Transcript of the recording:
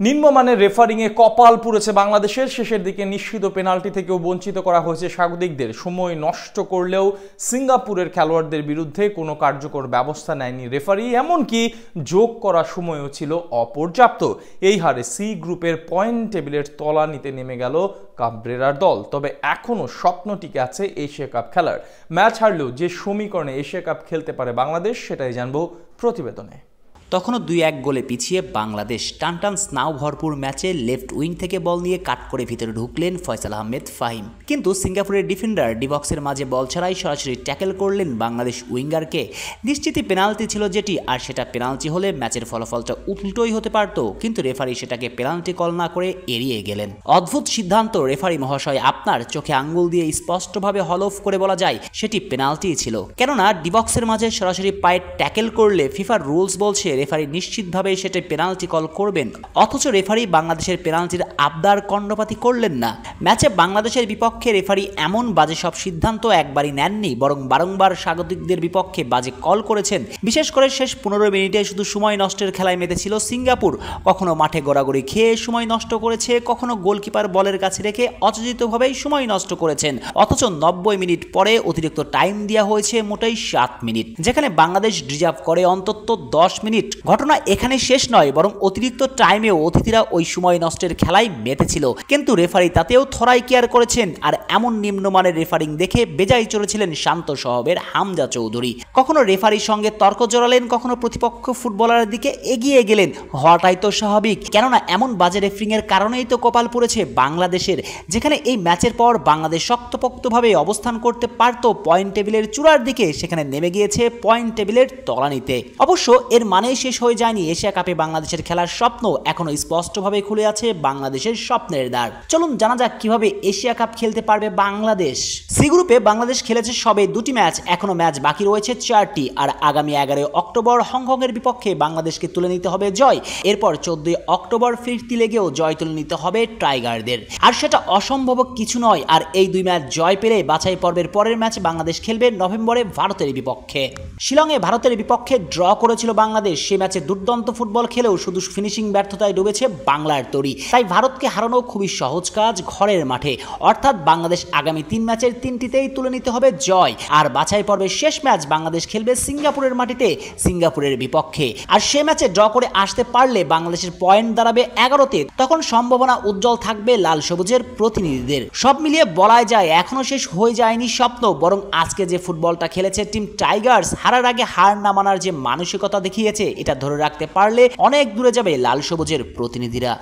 নিম্নমানের রেফারিংয়ে কপাল পুড়েছে বাংলাদেশের। শেষের দিকে নিশ্চিত পেনাল্টি থেকেও বঞ্চিত করা হয়েছে স্বাগতিকদের। সময় নষ্ট করলেও সিঙ্গাপুরের খেলোয়াড়দের বিরুদ্ধে কোনো কার্যকর ব্যবস্থা নেয়নি রেফারি, এমনকি যোগ করা সময়ও ছিল অপর্যাপ্ত। এই হারে সি গ্রুপের পয়েন্ট টেবিলের তলানিতে নেমে গেল কাবরেরার দল। তবে এখনও স্বপ্ন টিকে আছে এশিয়া কাপ খেলার। ম্যাচ হারলেও যে সমীকরণে এশিয়া কাপ খেলতে পারে বাংলাদেশ, সেটাই জানবো প্রতিবেদনে। তখনও 2-1 গোলে পিছিয়ে বাংলাদেশ। টানটান স্নাউ ভরপুর ম্যাচে লেফট উইং থেকে বল নিয়ে কাট করে ভিতরে ঢুকলেন ফয়সাল আহমেদ ফাহিম, কিন্তু সিঙ্গাপুরের ডিফেন্ডার ডিবক্সের মাঝে বল ছাড়াই সরাসরি ট্যাকেল করলেন বাংলাদেশ উইঙ্গারকে। নিশ্চিতই পেনাল্টি ছিল যেটি, আর সেটা পেনাল্টি হলে ম্যাচের ফলাফলটা উল্টোই হতে পারত, কিন্তু রেফারি সেটাকে পেনাল্টি কল না করে এড়িয়ে গেলেন। অদ্ভুত সিদ্ধান্ত রেফারি মহাশয়, আপনার চোখে আঙ্গুল দিয়ে স্পষ্টভাবে হলফ করে বলা যায় সেটি পেনাল্টি ছিল, কেননা ডিবক্সের মাঝে সরাসরি পায়ে ট্যাকেল করলে ফিফার রুলস বলছে রেফারি নিশ্চিতভাবে সেটা পেনাল্টি কল করবেন, অথচ রেফারি বাংলাদেশের পেনাল্টির আবদার কর্ণপাতি করলেন না। ম্যাচে বাংলাদেশের বিপক্ষে রেফারি এমন বাজে সব সিদ্ধান্ত একবারই নেননি, বরং বারংবার স্বাগতিকদের বিপক্ষে বাজে কল করেছেন। বিশেষ করে শেষ 15 মিনিটে শুধু সময় নষ্টের খেলায় মেতেছিল সিঙ্গাপুর। কখনো মাঠে গড়াগড়ি খেয়ে সময় নষ্ট করেছে, কখনো গোলকিপার বলের কাছে রেখে অযোচিতভাবেই সময় নষ্ট করেছেন। অথচ 90 মিনিট পরে অতিরিক্ত টাইম দেওয়া হয়েছে মোটেই 7 মিনিট, যেখানে বাংলাদেশ ডিজার্ভ করে অন্তত 10 মিনিট। ঘটনা এখানে শেষ নয়, বরং অতিরিক্ত টাইমেও অতিথিরা ওই সময় নষ্টের খেলায় মেতেছিল, কিন্তু রেফারি তাতেও থরাই কেয়ার করেছেন। আর এমন নিম্নমানের রেফারিং দেখে বেজায় চলেছিলেন শান্ত স্বভাবের হামজা চৌধুরী। কখনো রেফারির সঙ্গে তর্ক জড়ালেন, কখনো প্রতিপক্ষ ফুটবলারের দিকে এগিয়ে গেলেন। হওয়াটাই তো স্বাভাবিক, কেননা এমন বাজে রেফারিং এর কারণেই তো কপাল পড়েছে বাংলাদেশের, যেখানে এই ম্যাচের পর বাংলাদেশ শক্তপোক্তভাবে অবস্থান করতে পারত পয়েন্ট টেবিলের চূড়ার দিকে, সেখানে নেমে গিয়েছে পয়েন্ট টেবিলের তলানিতে। অবশ্য এর মানে শেষ হয়ে যায়নি এশিয়া কাপে বাংলাদেশের খেলার স্বপ্ন, এখনো স্পষ্টভাবে খুলে আছে বাংলাদেশের স্বপ্নের দ্বার। চলুন জানা যাক কিভাবে এশিয়া কাপ খেলতে পারবে বাংলাদেশ। সি গ্রুপে বাংলাদেশ খেলেছে সবে 2টি ম্যাচ, এখনো ম্যাচ বাকি রয়েছে 4টি। আর আগামী 11 অক্টোবর হংকং এর বিপক্ষে বাংলাদেশকে তুলে নিতে হবে জয়। এরপর 14 অক্টোবর ফিরতি লেগেও জয় তুলে নিতে হবে টাইগারদের, আর সেটা অসম্ভব কিছু নয়। আর এই 2 ম্যাচ জয় পেলে বাছাই পর্বের পরের ম্যাচ বাংলাদেশ খেলবে নভেম্বরে ভারতের বিপক্ষে। শিলংয়ে ভারতের বিপক্ষে ড্র করেছিল বাংলাদেশ, সে ম্যাচে দুর্দান্ত ফুটবল খেলেও শুধু ফিনিশিং ব্যর্থতায় ডুবেছে বাংলার তরি। তাই ভারতকে হারানো খুবই সহজ কাজ ঘরের মাঠে, অর্থাৎ বাংলাদেশ আগামী 3 ম্যাচের 3টিতেই তুলে নিতে হবে জয়। আর বাছাই পর্বের শেষ ম্যাচ বাংলাদেশ খেলবে সিঙ্গাপুরের মাটিতে সিঙ্গাপুরের বিপক্ষে। আর সে ম্যাচে ড্র করে আসতে পারলে বাংলাদেশের পয়েন্ট দাঁড়াবে 11তে, তখন সম্ভাবনা উজ্জ্বল থাকবে লাল সবুজের প্রতিনিধিদের। সব মিলিয়ে বলা যায় এখনো শেষ হয়ে যায়নি স্বপ্ন, বরং আজকে যে ফুটবলটা খেলেছে টিম টাইগার্স, হারার আগে হার না মানার যে মানসিকতা দেখিয়েছে, এটা ধরে রাখতে পারলে অনেক দূরে যাবে লাল সবুজের প্রতিনিধিরা।